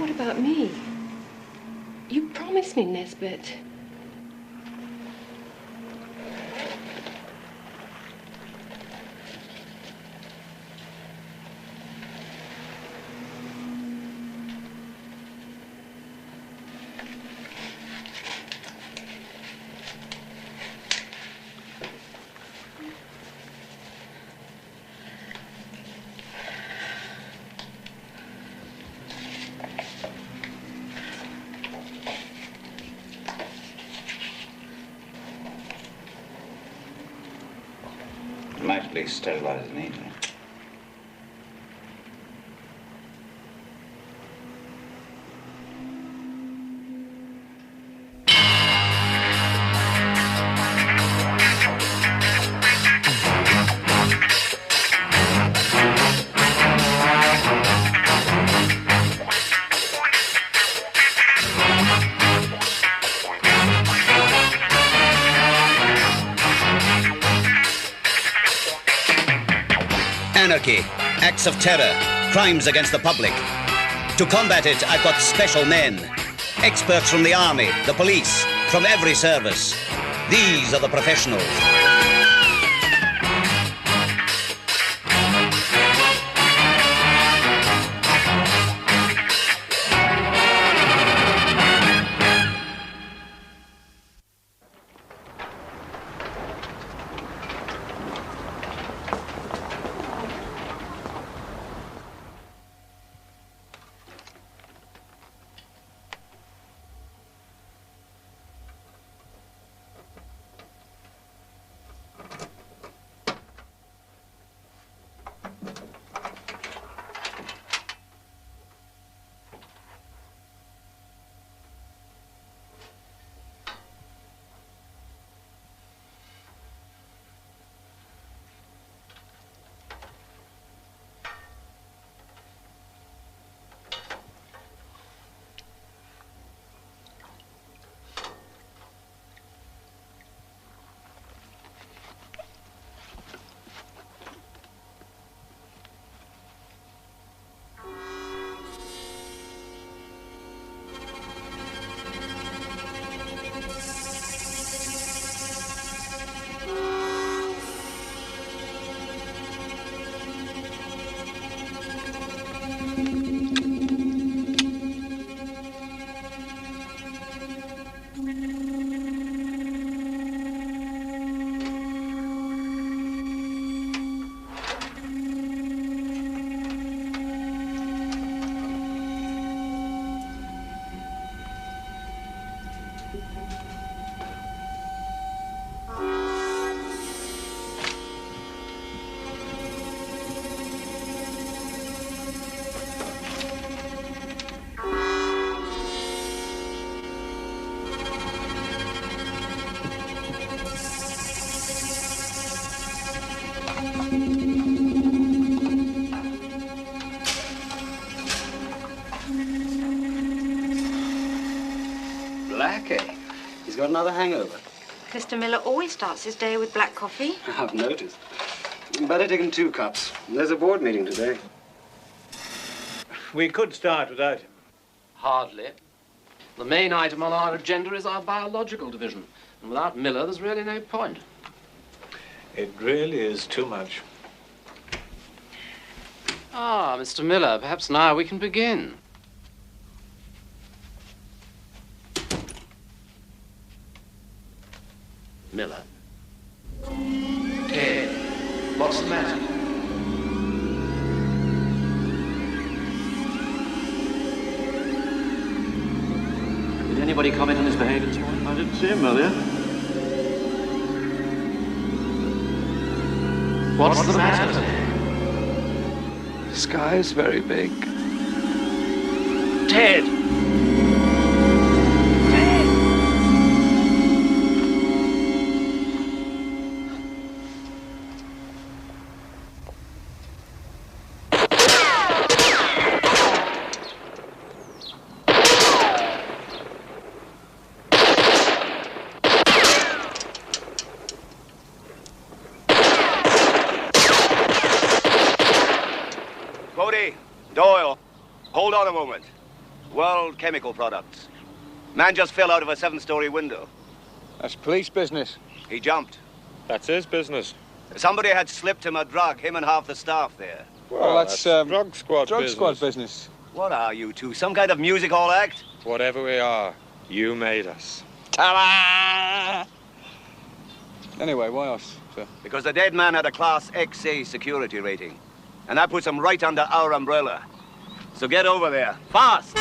What about me? You promised me, Nesbit. Might be sterilized neatly. Anarchy, acts of terror, crimes against the public. To combat it, I've got special men. Experts from the army, the police, from every service. These are the professionals. Blackie. He's got another hangover. Mr. Miller always starts his day with black coffee. I've noticed. Better take him 2 cups. There's a board meeting today. We could start without him. Hardly. The main item on our agenda is our biological division. And without Miller, there's really no point. It really is too much. Ah, Mr. Miller, perhaps now we can begin. Miller. Ted, what's the matter? Did anybody comment on his behavior this morning? I didn't see him earlier. What's the matter? The sky's very big. Ted! Doyle, hold on a moment. World Chemical Products. Man just fell out of a 7-story window. That's police business. He jumped. That's his business. Somebody had slipped him a drug, him and half the staff there. Well, that's drug squad drug business. squad business. What are you two, some kind of music hall act? Whatever we are, you made us. Ta-da! Anyway, why us, sir? Because the dead man had a Class XA security rating. And that puts him right under our umbrella. So get over there, fast!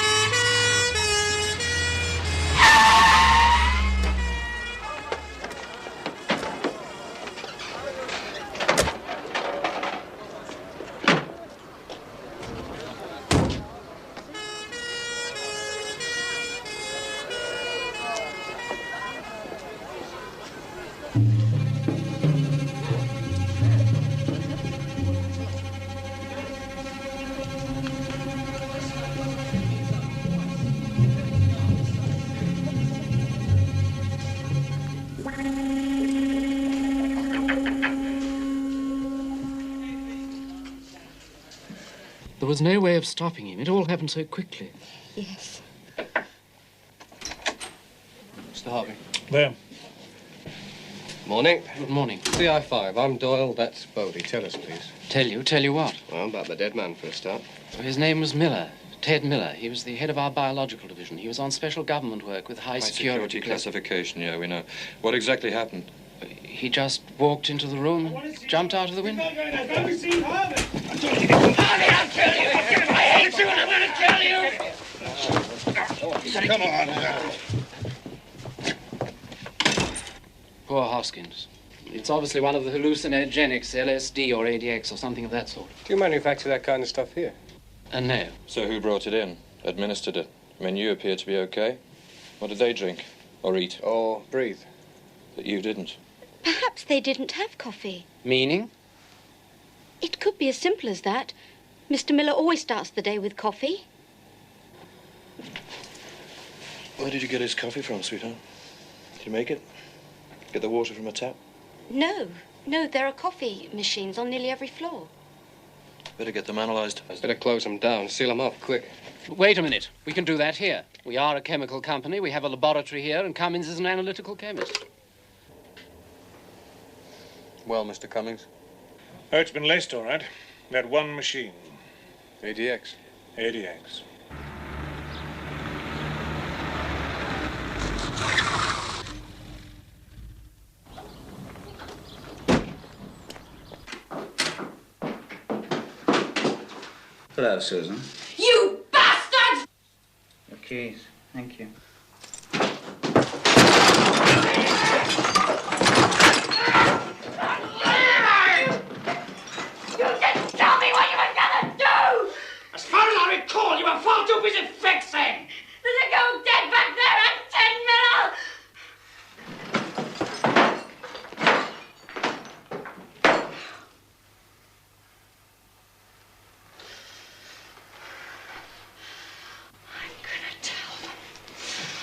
There was no way of stopping him. It all happened so quickly. Yes. Mr. Harvey. There. Morning. Good morning. CI5. I'm Doyle. That's Bodie. Tell us, please. Tell you what? Well, about the dead man for a start. His name was Miller. Ted Miller. He was the head of our biological division. He was on special government work with high security classification, yeah, we know. What exactly happened? He just walked into the room, jumped out of the window. Poor Hoskins. It's obviously one of the hallucinogenics, LSD or ADX or something of that sort. Do you manufacture that kind of stuff here? No. So who brought it in? Administered it? I mean, you appear to be okay. What did they drink? Or eat? Or breathe? That you didn't? Perhaps they didn't have coffee. Meaning? It could be as simple as that. Mr. Miller always starts the day with coffee. Where did you get his coffee from, sweetheart? Did you make it? Get the water from a tap? No, there are coffee machines on nearly every floor. Better get them analysed. Better close them down. Seal them off, quick. Wait a minute. We can do that here. We are a chemical company. We have a laboratory here, and Cummings is an analytical chemist. Well, Mr. Cummings? Oh, it's been laced, all right. That one machine. ADX. ADX. Hello, Susan. You bastard! Your keys. Thank you. You didn't tell me what you were gonna do! As far as I recall, you were far too busy fixing. There's a girl dead back there at 10 Miller!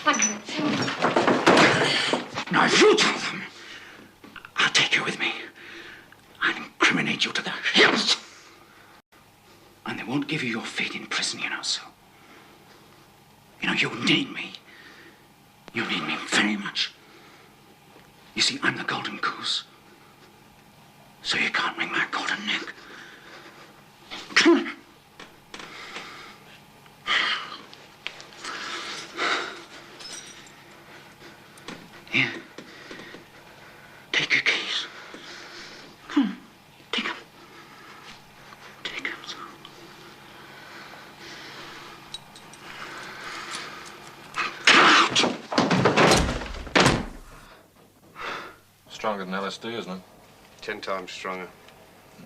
I'm gonna tell them. Now, if you tell them, I'll take you with me. I'll incriminate you to the hilt. And they won't give you your fate in prison, you know, so. You know, you need me. You need me very much. You see, I'm the golden goose. So you can't wring my golden neck. Come on. Here. Take your keys. Come on. Take them. Take them. Stronger than LSD, isn't it? 10 times stronger.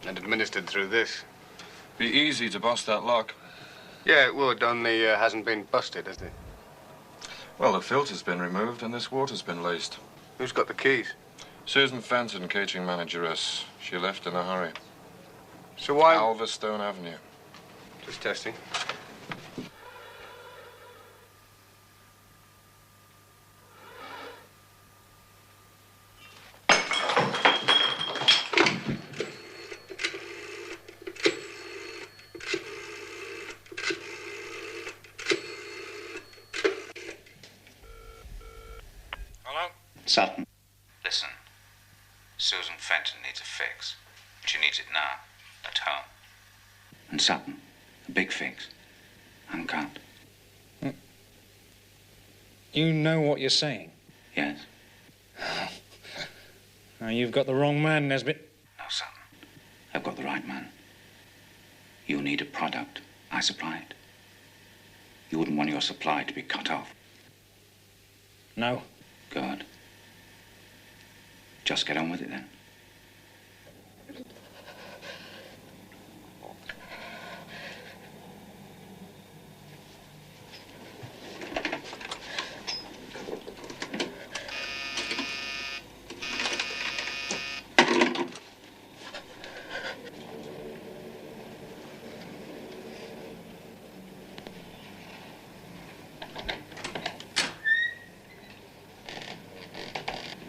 And administered through this. Be easy to bust that lock. Yeah, it would, only hasn't been busted, has it? Well, the filter's been removed and this water's been laced. Who's got the keys? Susan Fenton, catering manageress. She left in a hurry. So why... Alverstone Avenue. Just testing. Sutton. Listen, Susan Fenton needs a fix. She needs it now, at home. And Sutton, a big fix. Uncut. You know what you're saying? Yes. Now, you've got the wrong man, Nesbit. No, Sutton. I've got the right man. You need a product. I supply it. You wouldn't want your supply to be cut off. No. Good. Just get on with it then.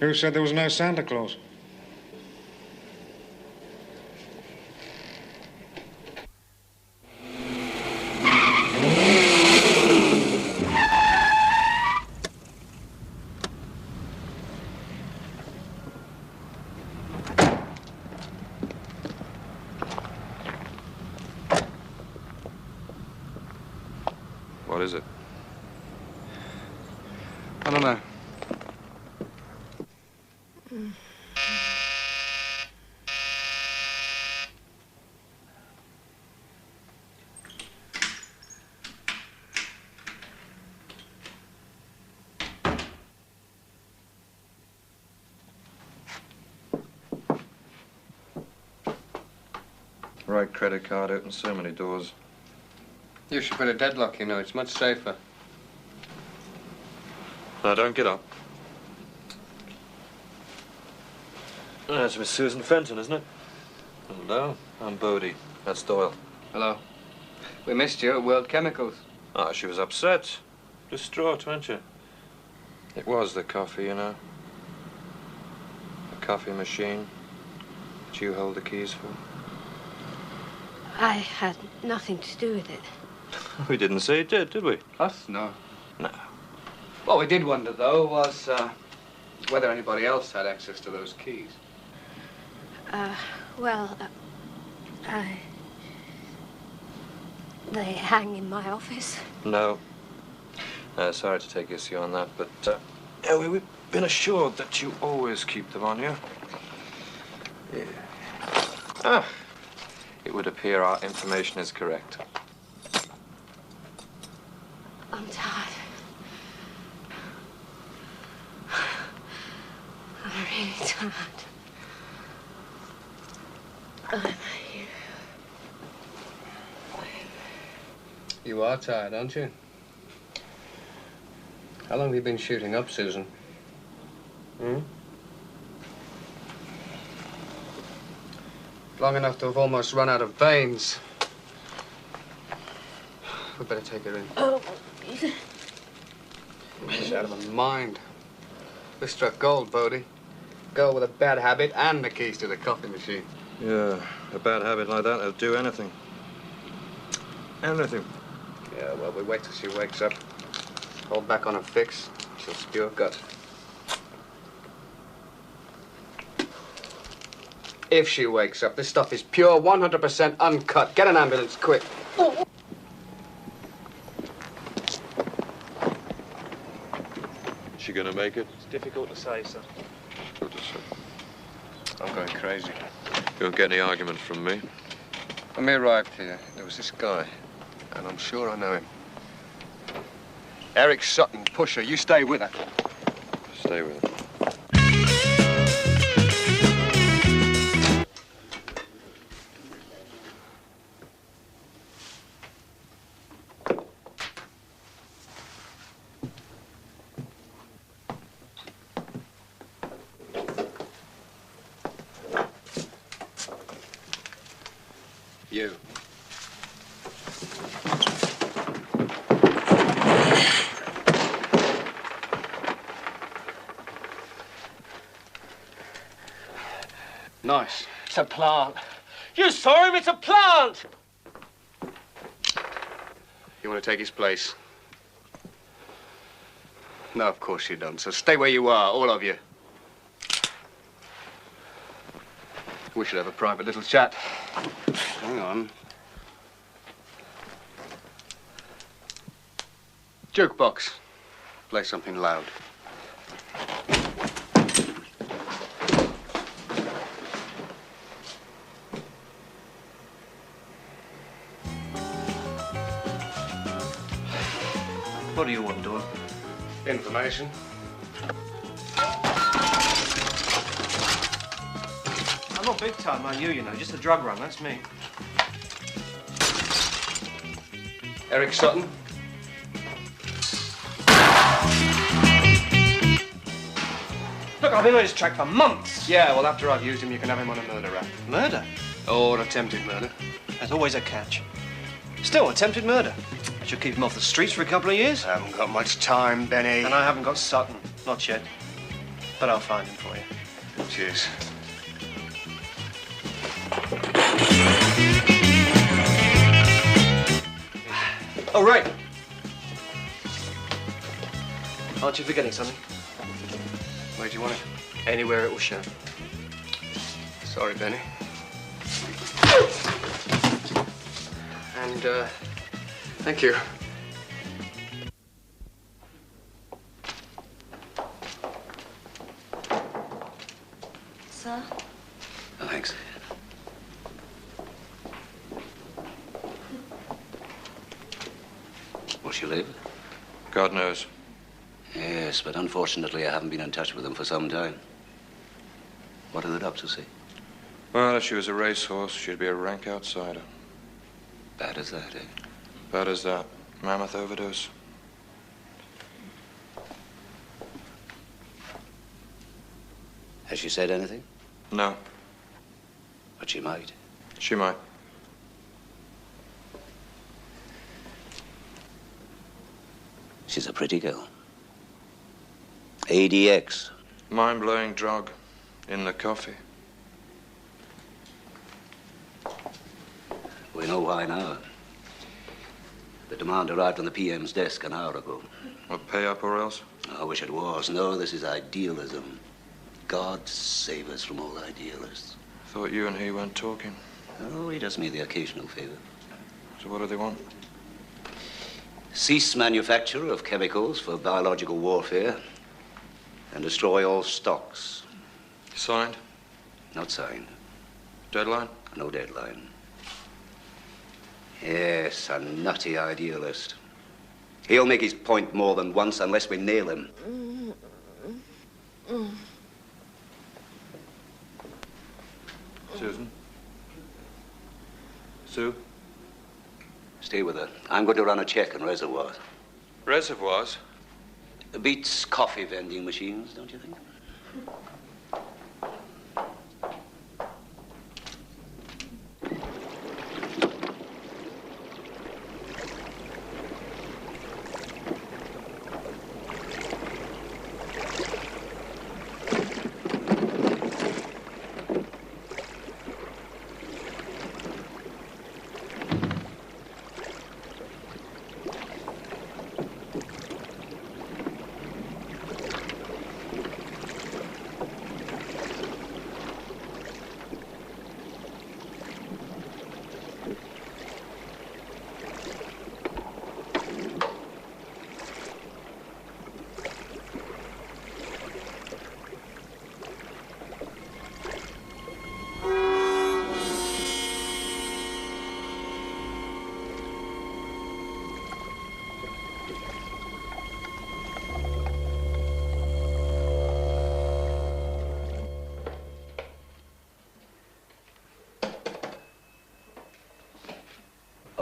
Who said there was no Santa Claus? What is it? I don't know. Right credit card opens so many doors. You should put a deadlock, you know. It's much safer. Now, don't get up. That's Miss Susan Fenton, isn't it? Hello, I'm Bodie. That's Doyle. Hello. We missed you at World Chemicals. Ah, she was upset. Distraught, weren't you? It was the coffee, you know. The coffee machine that you hold the keys for. I had nothing to do with it. We didn't say it did we? Us? No. No. What we did wonder, though, was whether anybody else had access to those keys. They hang in my office. No. Sorry to take issue on that, but we've been assured that you always keep them on you. Yeah. Ah. It would appear our information is correct. I'm tired. I'm really tired. You are tired, aren't you? How long have you been shooting up, Susan? Long enough to have almost run out of veins. We'd better take her in. Oh. She's out of her mind. We struck gold, Bodie. Girl with a bad habit and the keys to the coffee machine. Yeah, a bad habit like that will do anything. Anything. Yeah, well, we wait till she wakes up. Hold back on her fix. She'll spew her guts. If she wakes up, this stuff is pure, 100% uncut. Get an ambulance, quick. Is she gonna make it? It's difficult to say, sir. I'm going crazy. You won't get any argument from me. When we arrived here, there was this guy, and I'm sure I know him. Eric Sutton, pusher. You stay with her. Stay with her. You. Nice. It's a plant. You saw him, it's a plant! You want to take his place? No, of course you don't. So stay where you are, all of you. We should have a private little chat. Hang on. Jukebox. Play something loud. What do you want, Dawn? Information. I'm not big time, I you know. Just a drug run, that's me. Eric Sutton. Look, I've been on his track for months. Yeah, well, after I've used him, you can have him on a murder rap. Murder? Or attempted murder. There's always a catch. Still, attempted murder. I should keep him off the streets for a couple of years. I haven't got much time, Benny. And I haven't got Sutton. Not yet. But I'll find him for you. Cheers. Oh, right. Aren't you forgetting something? Where do you want it? Anywhere it will show. Sorry, Benny. And, thank you. Sir? Thanks. Will she live? God knows. Yes, but unfortunately I haven't been in touch with them for some time. What do the doctors say? Well, if she was a racehorse, she'd be a rank outsider. Bad as that, eh? Bad as that. Mammoth overdose. Has she said anything? No. But she might. She might. She's a pretty girl. ADX. Mind-blowing drug. In the coffee. We know why now. The demand arrived on the PM's desk an hour ago. Well, pay up or else? I wish it was. No, this is idealism. God save us from all idealists. Thought you and he weren't talking. Oh, he does me the occasional favor. So what do they want? Cease manufacture of chemicals for biological warfare and destroy all stocks. Signed? Not signed. Deadline? No deadline. Yes, a nutty idealist. He'll make his point more than once unless we nail him. Susan? Sue? Stay with her. I'm going to run a check on reservoirs. Reservoirs? Beats coffee vending machines, don't you think?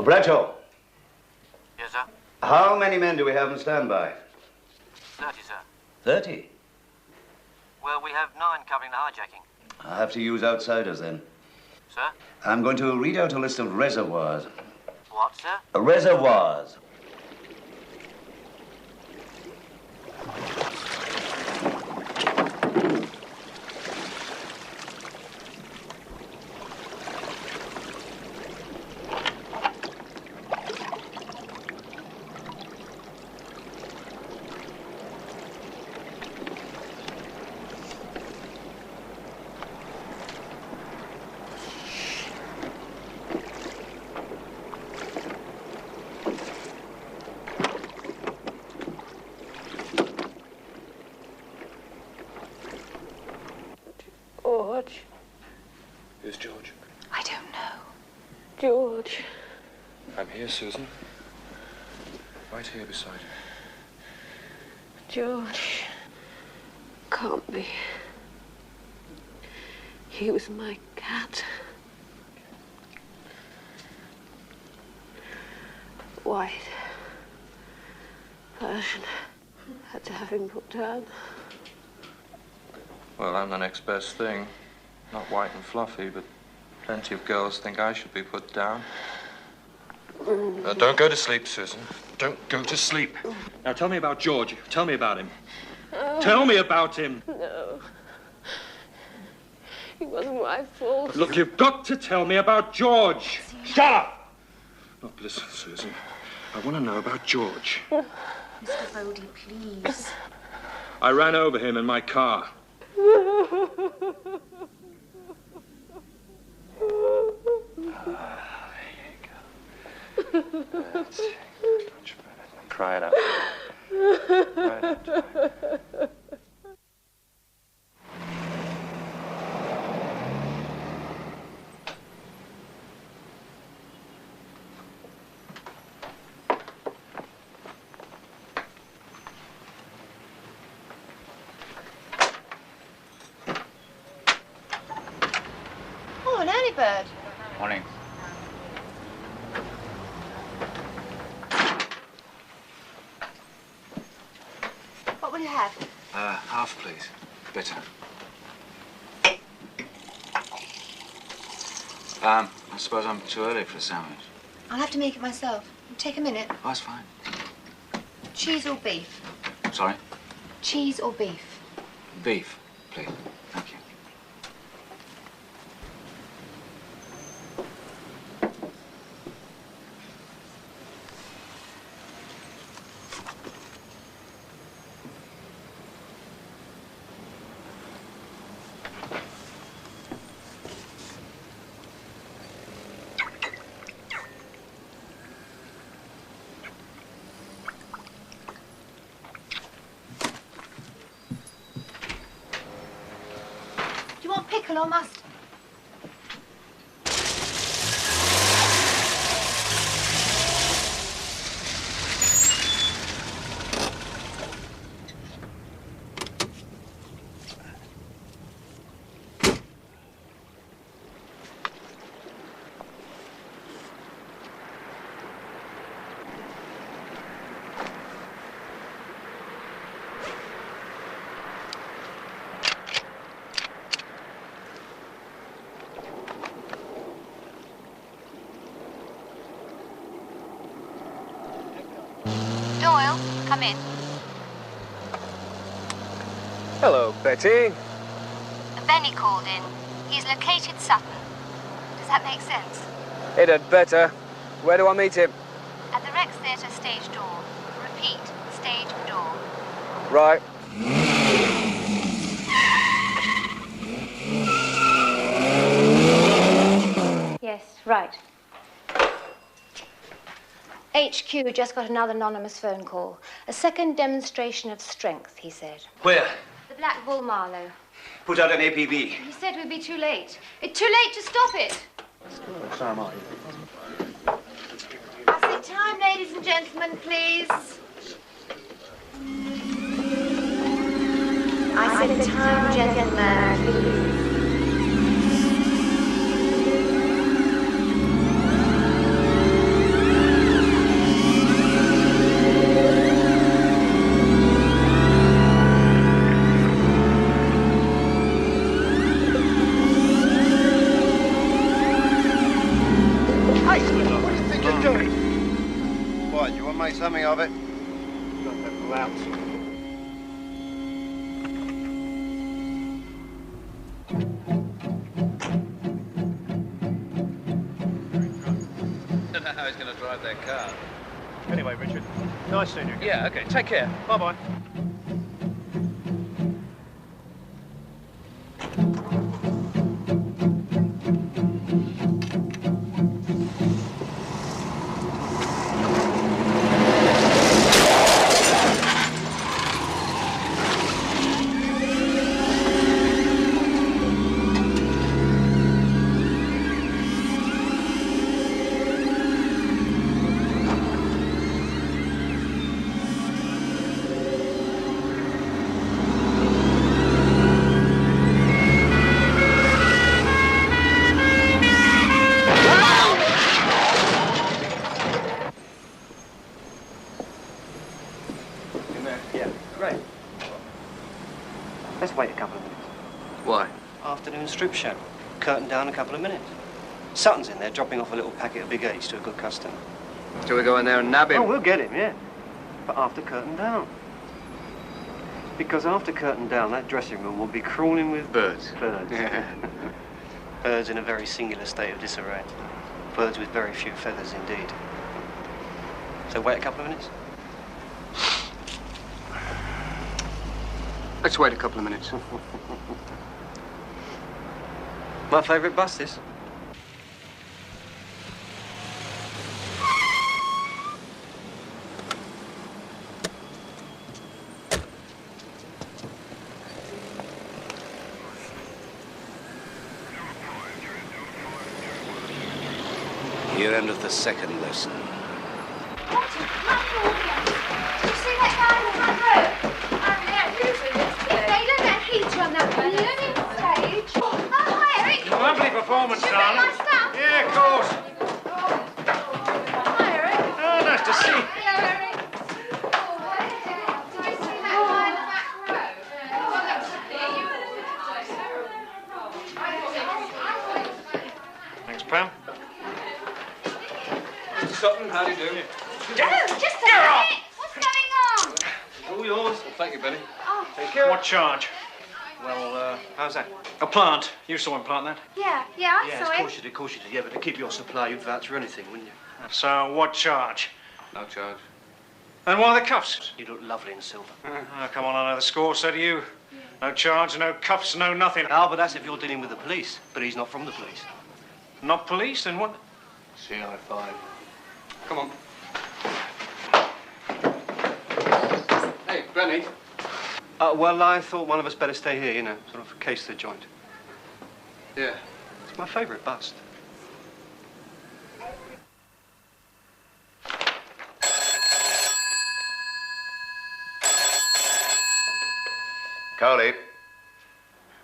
Bradshaw. Yes, sir? How many men do we have on standby? 30, sir. 30. Well, we have 9 covering the hijacking. I'll have to use outsiders then. Sir? I'm going to read out a list of reservoirs. What, sir? Reservoirs. I'm here, Susan. Right here beside you. George. Can't be. He was my cat. White. Persian. Had to have him put down. Well, I'm the next best thing. Not white and fluffy, but plenty of girls think I should be put down. Don't go to sleep, Susan. Don't go to sleep. Now tell me about George. Tell me about him. Tell me about him. No. It wasn't my fault. Look, you've got to tell me about George. Shut up! Look, listen, Susan. I want to know about George. Mr. Bodie, please. I ran over him in my car. That's much better. Cry it out. Cry it out. Oh, an early bird. Morning. What will you have? Half, please. Bitter. I suppose I'm too early for a sandwich. I'll have to make it myself. Take a minute. Oh, that's fine. Cheese or beef? Sorry? Cheese or beef? Beef, please. Thank you. Do you want pickle or mustard? Doyle, come in. Hello, Betty. Benny called in. He's located Sutton. Does that make sense? It had better. Where do I meet him? At the Rex Theatre stage door. Repeat, stage door. Right. Yes, right. HQ just got another anonymous phone call. A second demonstration of strength, he said. Where? The Black Bull Marlow. Put out an APB. He said we'd be too late. It's too late to stop it. So am I. I say time, ladies and gentlemen, please. I said time, gentlemen, please. What, you want to make something of it? Don't know how he's going to drive that car. Anyway, Richard, nice seeing you again. Yeah, okay. Take care. Bye-bye. wait a couple of minutes. Why? Afternoon strip show. Curtain down a couple of minutes. Sutton's in there dropping off a little packet of Big H to a good customer. Shall we go in there and nab him? Oh, we'll get him, yeah. But after curtain down. Because after curtain down, that dressing room will be crawling with... Birds. Birds. Yeah. Birds in a very singular state of disarray. Birds with very few feathers indeed. So wait a couple of minutes? Let's wait a couple of minutes. My favourite bus, this. Here endeth the second lesson. You see that guy on the front row? They don't get heat on that one. Learning stage. Oh, hi, Eric. Lovely performance, Did you bring darling. my stuff? Yeah, of course. Hi, Eric. Oh, nice to see you. Hello, Eric. Did you see that guy in the back row? Thanks, Pam. Mr. Sutton, how do you do? Oh, just a minute. What's going on? All yours. Well, thank you, Benny. Oh, What charge? Well, how's that? A plant. You saw him plant that. yeah, I Yeah, saw of him. course you did, of course you did. Yeah, but to keep your supply, you'd vouch for anything, wouldn't you? So, what charge? No charge. And why the cuffs? You look lovely in silver. Oh, come on, I know the score, so do you. No charge, no cuffs, no nothing. Ah, but that's if you're dealing with the police. But he's not from the police. Not police, then what? CI5. Come on. Hey, Benny. Well, I thought one of us better stay here, you know, sort of case the joint. Yeah. It's my favourite bust. Cowley.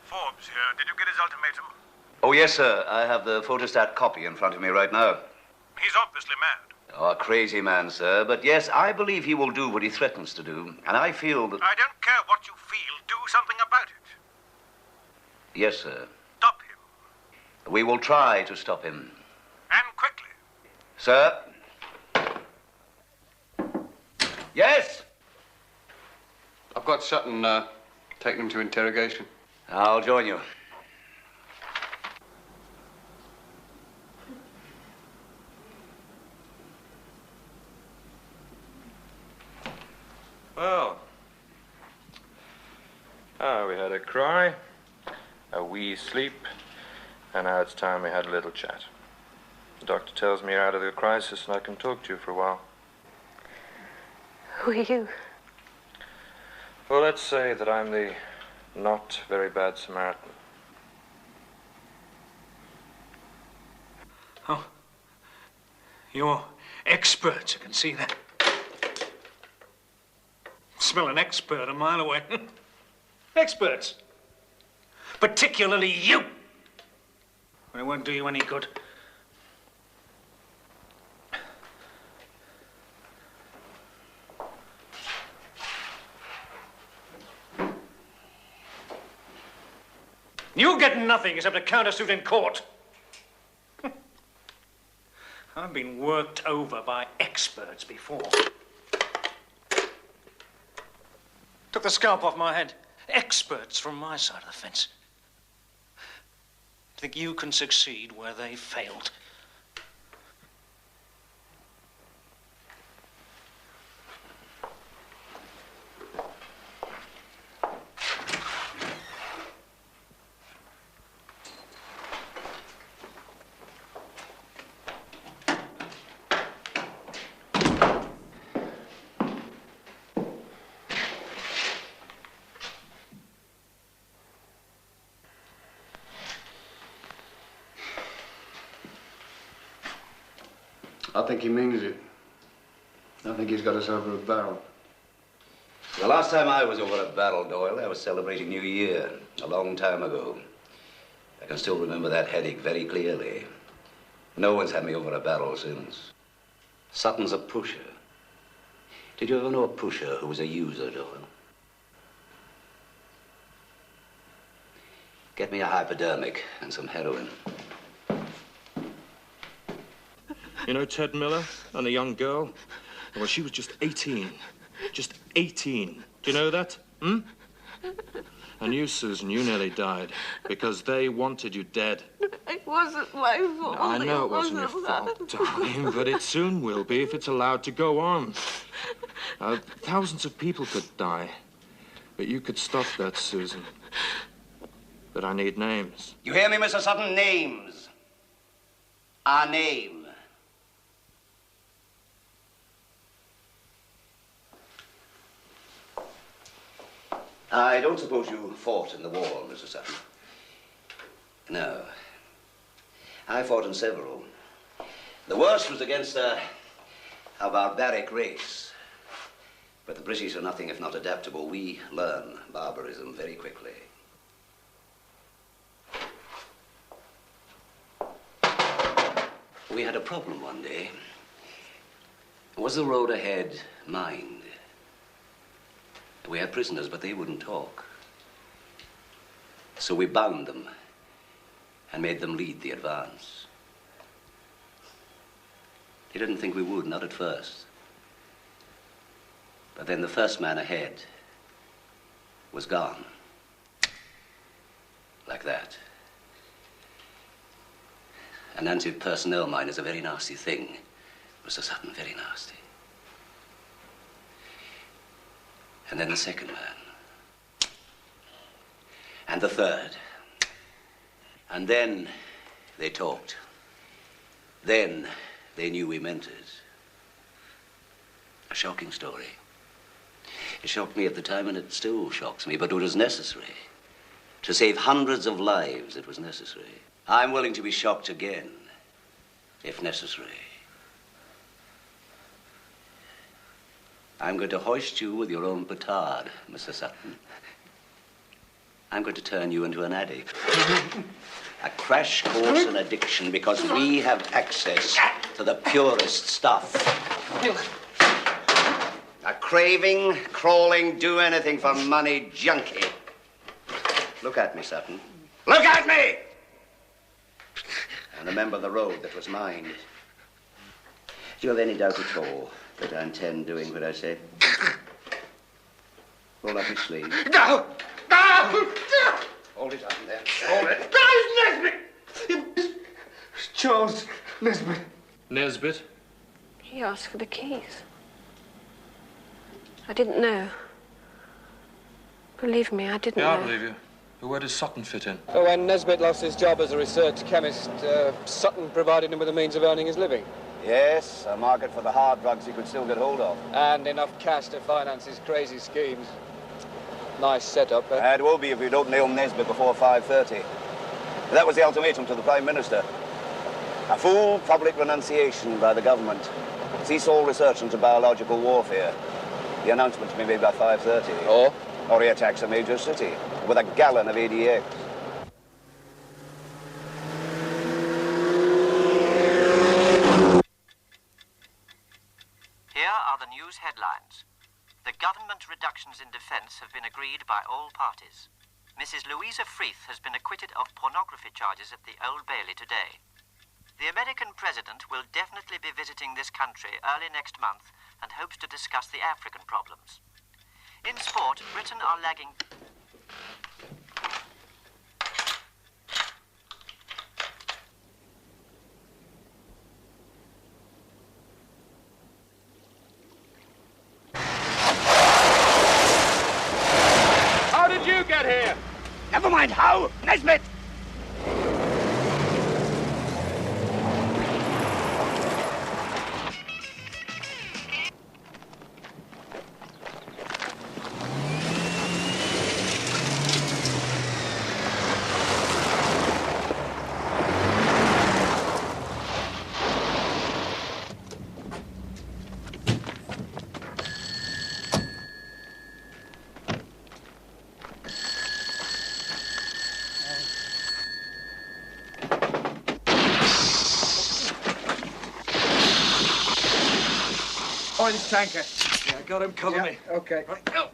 Forbes here. Did you get his ultimatum? Oh, yes, sir. I have the photostat copy in front of me right now. He's obviously mad. Oh, a crazy man, sir. But yes, I believe he will do what he threatens to do. And I feel that... I don't care what you feel. Do something about it. Yes, sir. Stop him. We will try to stop him. And quickly. Sir? Yes? I've got Sutton taking him to interrogation. I'll join you. Well, we had a cry, a wee sleep, and now it's time we had a little chat. The doctor tells me you're out of the crisis and I can talk to you for a while. Who are you? Well, let's say that I'm the not very bad Samaritan. Oh. You're experts, I can see that. Smell an expert a mile away. Experts. Particularly you. But it won't do you any good. You get nothing except a countersuit in court. I've been worked over by experts before. Took the scalp off my head. Experts from my side of the fence. Think you can succeed where they failed. I think he means it. I think he's got us over a barrel. The last time I was over a barrel, Doyle, I was celebrating New Year, a long time ago. I can still remember that headache very clearly. No one's had me over a barrel since. Sutton's a pusher. Did you ever know a pusher who was a user, Doyle? Get me a hypodermic and some heroin. You know Ted Miller and the young girl? Well, she was just 18. Just 18. Do you know that? Hmm? And you, Susan, you nearly died because they wanted you dead. It wasn't my fault. I know it wasn't your fault, darling, but it soon will be if it's allowed to go on. Thousands of people could die, but you could stop that, Susan. But I need names. You hear me, Mr. Sutton? Names. Our name. I don't suppose you fought in the war, Mr. Sutton. No. I fought in several. The worst was against a barbaric race. But the British are nothing if not adaptable. We learn barbarism very quickly. We had a problem one day. Was the road ahead mined? We had prisoners, but they wouldn't talk. So we bound them and made them lead the advance. They didn't think we would, not at first. But then the first man ahead was gone. Like that. An anti-personnel mine is a very nasty thing, Mr. Sutton, very nasty. And then the second man. And the third. And then they talked. Then they knew we meant it. A shocking story. It shocked me at the time, and it still shocks me, but it was necessary. To save hundreds of lives, it was necessary. I'm willing to be shocked again, if necessary. I'm going to hoist you with your own petard, Mr. Sutton. I'm going to turn you into an addict. A crash course in addiction because we have access to the purest stuff. A craving, crawling, do anything for money junkie. Look at me, Sutton. Look at me! And remember the road that was mined. Do you have any doubt at all that I intend doing what I said? Roll up your sleeve. No! No! Hold it up there. Hold it. Nesbit! Charles Nesbit. Nesbit? He asked for the keys. I didn't know. Believe me, I didn't know. Yeah, I believe you. But where does Sutton fit in? Well, when Nesbit lost his job as a research chemist, Sutton provided him with the means of earning his living. Yes, a market for the hard drugs he could still get hold of. And enough cash to finance his crazy schemes. Nice setup, eh? It will be if you don't nail Nesbit before 5:30. That was the ultimatum to the Prime Minister. A full public renunciation by the government. Cease all research into biological warfare. The announcement to be made by 5:30. Or he attacks a major city with a gallon of ADX. Here are the news headlines. The government reductions in defence have been agreed by all parties. Mrs. Louisa Freeth has been acquitted of pornography charges at the Old Bailey today. The American president will definitely be visiting this country early next month and hopes to discuss the African problems. In sport, Britain are lagging... How did you get here? Never mind how, Nesbit! Orange tanker. Yeah, got him. Cover me. Okay. Right.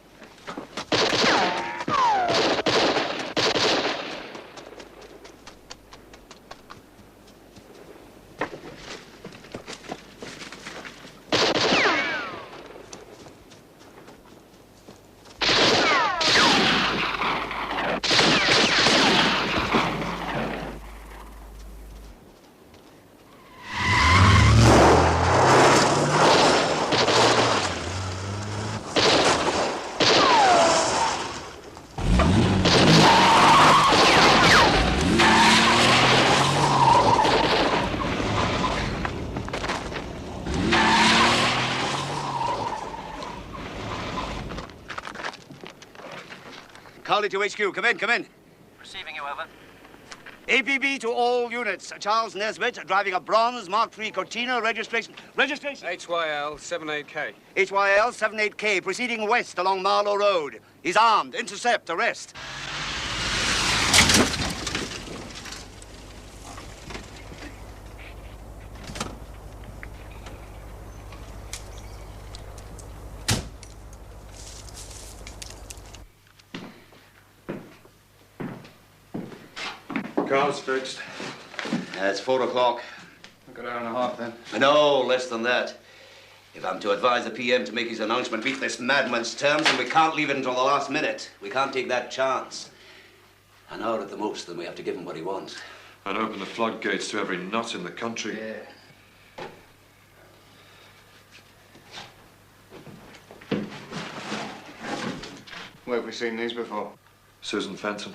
Cowley to HQ. Come in, come in. Receiving you, over. APB to all units. Charles Nesbitt, driving a bronze Mark III Cortina, registration. HYL 78K. HYL 78K, proceeding west along Marlow Road. He's armed. Intercept, arrest. Car's fixed. It's 4 o'clock. I've got an hour and a half then. No, less than that. If I'm to advise the PM to make his announcement meet this madman's terms, then we can't leave it until the last minute. We can't take that chance. An hour at the most, then we have to give him what he wants. And open the floodgates to every nut in the country. Where have we seen these before? Susan Fenton.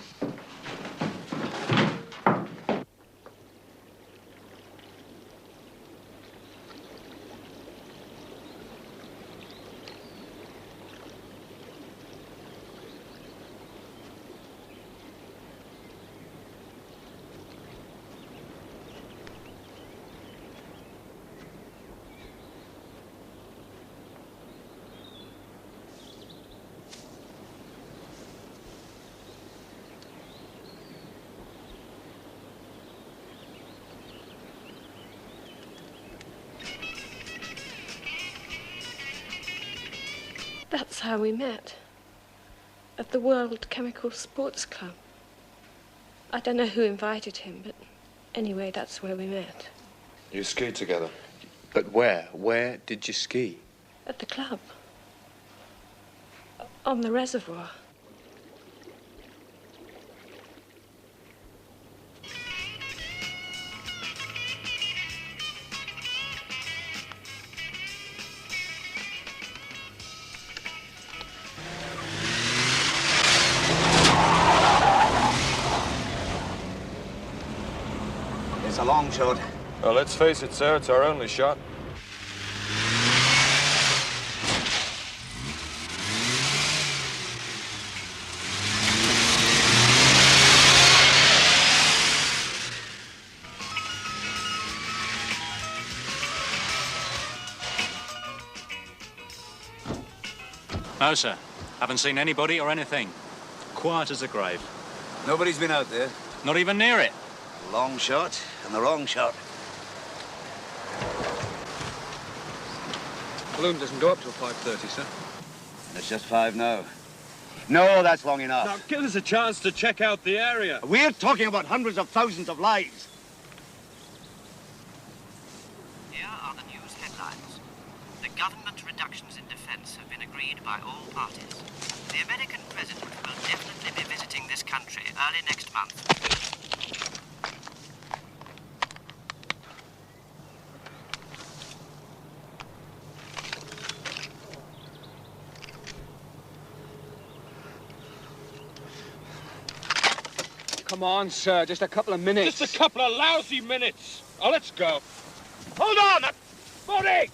That's how we met. At the World Chemical Sports Club. I don't know who invited him, but anyway, that's where we met. You skied together? But where? Where did you ski? At the club. On the reservoir. It's a long shot. Well, let's face it, sir, it's our only shot. No, sir. Haven't seen anybody or anything. Quiet as a grave. Nobody's been out there. Not even near it. Long shot and the wrong shot. Balloon doesn't go up till 5:30, sir. It's just 5 now. No, that's long enough. Now, give us a chance to check out the area. We're talking about hundreds of thousands of lives. Here are the news headlines. The government reductions in defense have been agreed by all parties. The American president will definitely be visiting this country early next month. Come on, sir. Just a couple of minutes. Just a couple of lousy minutes. Oh, let's go. Hold on! Body!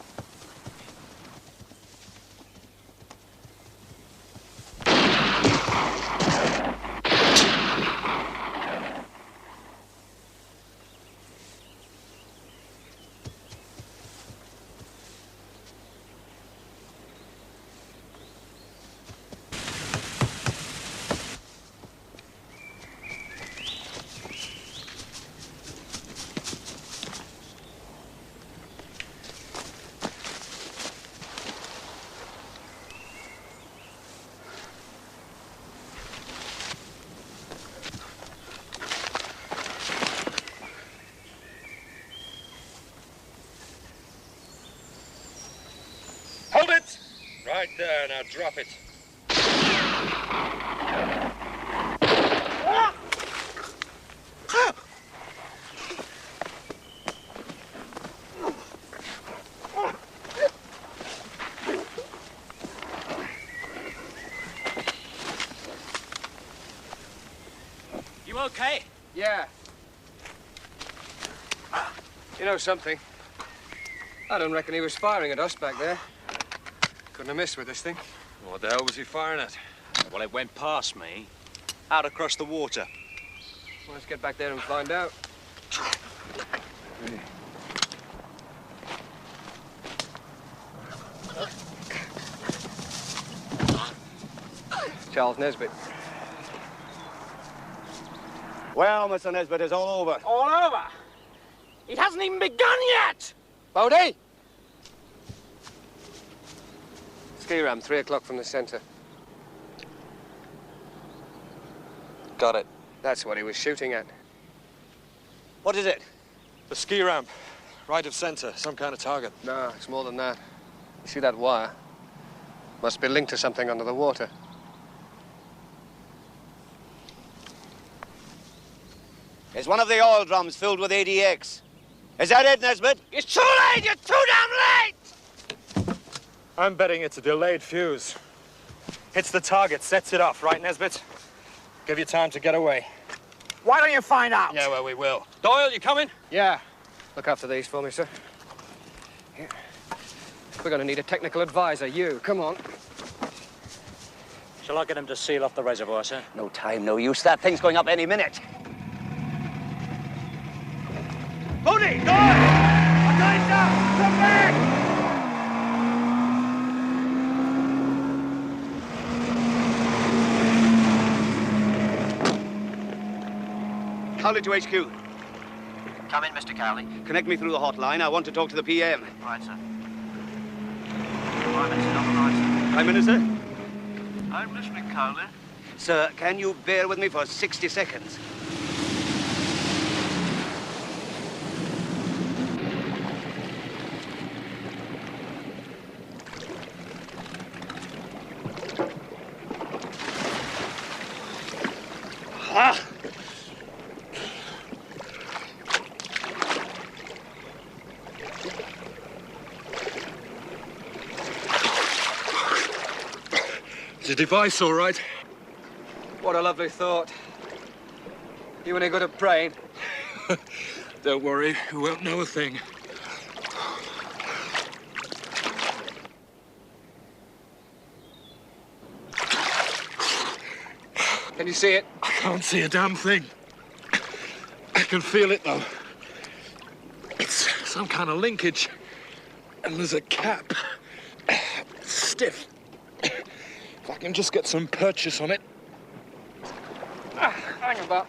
Hold it! Right there, now drop it. You okay? Yeah. You know something? I don't reckon he was firing at us back there. Couldn't have missed with this thing. What the hell was he firing at? Well, it went past me. out across the water. Well, let's get back there and find out. Charles Nesbitt. Well, Mr. Nesbitt, it's all over. All over? It hasn't even begun yet! Bodie! Ski ram, 3 o'clock from the centre. Got it. That's what he was shooting at. What is it? The ski ramp. Right of centre. Some kind of target. No, it's more than that. You see that wire? Must be linked to something under the water. It's one of the oil drums filled with ADX. Is that it, Nesbitt? It's too late! You're too damn late! I'm betting it's a delayed fuse. Hits the target, sets it off, right, Nesbitt? Give you time to get away. Why don't you find out? Yeah, well, we will. Doyle, you coming? Yeah. Look after these for me, sir. Here. We're going to need a technical advisor. You, come on. Shall I get him to seal off the reservoir, sir? No time, no use. That thing's going up any minute. Bodie! Doyle! I'm going down! Come back! Cowley to HQ. Come in, Mr. Cowley. Connect me through the hotline. I want to talk to the PM. Right, sir. Prime Minister on the line, sir. Prime Minister? I'm listening, Cowley. Sir, can you bear with me for 60 seconds? Ah! The device, all right? What a lovely thought. You any good at praying? Don't worry, we won't know a thing. Can you see it? I can't see a damn thing. I can feel it, though. It's some kind of linkage. And there's a cap. Stiff. If I can just get some purchase on it. Hang about.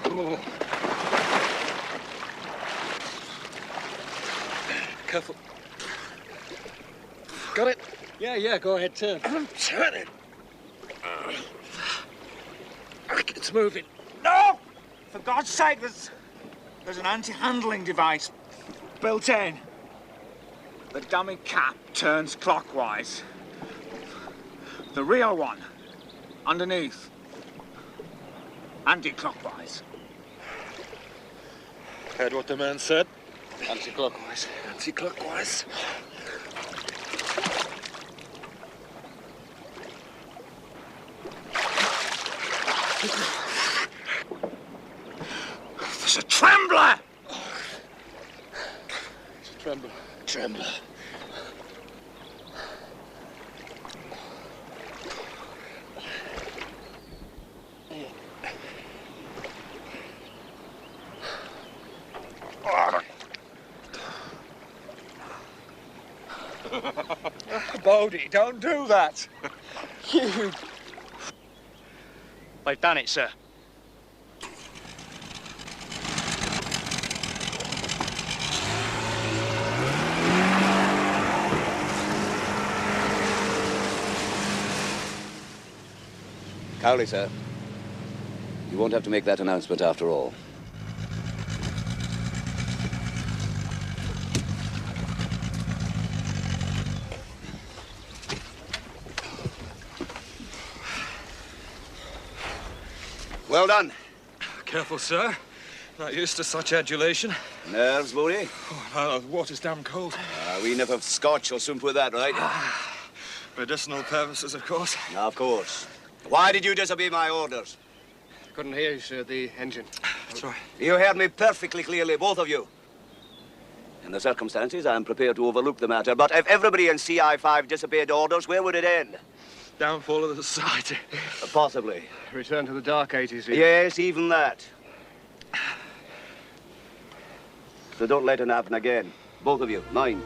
Oh. Careful. Got it? Yeah, go ahead, turn. Turn it. It's moving. No! For God's sake, there's an anti-handling device built in. The dummy cap turns clockwise. The real one, underneath, anti-clockwise. Heard what the man said? Anti-clockwise. Anti-clockwise. There's a trembler! It's a trembler. Trembler. Bodie, don't do that. They've done it, sir. Cowley, sir. You won't have to make that announcement after all. Well done. Careful, sir. Not used to such adulation. Nerves, Bodie? Oh, no, the water's damn cold. We enough of scotch will soon put that right. Medicinal purposes, of course. Of course. Why did you disobey my orders? Couldn't hear you, sir. The engine. That's right. You heard me perfectly clearly, both of you. In the circumstances, I'm prepared to overlook the matter, but if everybody in CI5 disobeyed orders, where would it end? downfall of the society. Possibly. Return to the dark ages. Yes, even that. So don't let it happen again. Both of you, mind.